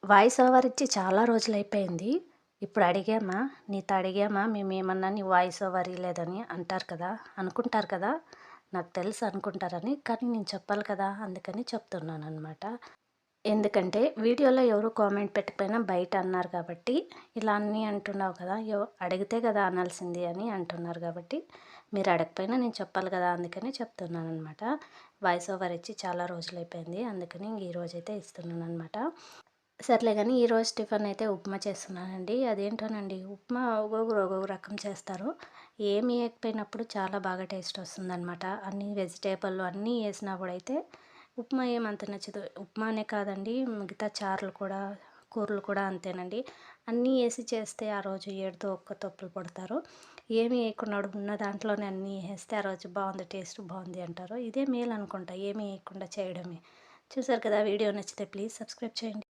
Voice over ఇచ్చి చాలా రోజులైపోయింది. ఇప్పుడు అడిగామా, నీతో అడిగామా మేమేమన్నా నీ వాయిస్ ఓవర్ ఇయలేదని అంటారు కదా! అనుకుంటారు కదా! నాకు తెలుసు అనుకుంటారని. కానీ నేను చెప్పాలి కదా! అందుకని చెప్తున్నాననమాట. ఎందుకంటే వీడియోలో ఎవరు కామెంట్ పెట్టకపోయినా బయట అన్నారు కాబట్టి, ఇలా అన్నీ అంటున్నావు కదా! అడిగితే కదా అనాల్సింది అని అంటున్నారు కాబట్టి, మీరు అడగకపోయినా నేను చెప్పాలి కదా! అందుకని చెప్తున్నాననమాట. వాయిస్ ఓవర్ ఇచ్చి చాలా రోజులైపోయింది. అందుకని ఇంక ఈరోజైతే ఇస్తున్నాననమాట. సర్లే గానీ ఈరోజు టిఫన్ అయితే ఉప్మా చేస్తున్నానండి. అదేంటోనండి ఉప్మా ఒక్కొక్కరు ఒక్కొక్క రకం చేస్తారు. ఏమి ఏయకపోయినప్పుడు చాలా బాగా టేస్ట్ వస్తుందనమాట. అన్ని వెజిటేబుల్ అన్నీ ఏసినా కూడా అయితే ఉప్మా ఏమంత నచ్చదు. ఉప్మా అనే కాదండి మిగతా చారులు కూడా, కూరలు కూడా అంతేనండి. అన్నీ ఏసి చేస్తే ఆ రోజు ఏడుతో ఒక్క తప్పులు పడతారు. ఏమి ఏయకుండా ఉన్న దాంట్లోనే అన్నీ ఏసేస్తే ఆ రోజు బావుంది, టేస్ట్ బావుంది అంటారు. ఇదే మేలనుకుంటా ఏమి ఏయకుండా చేయడమే. చూసారు కదా! వీడియో నచ్చితే ప్లీజ్ సబ్స్క్రైబ్ చేయండి.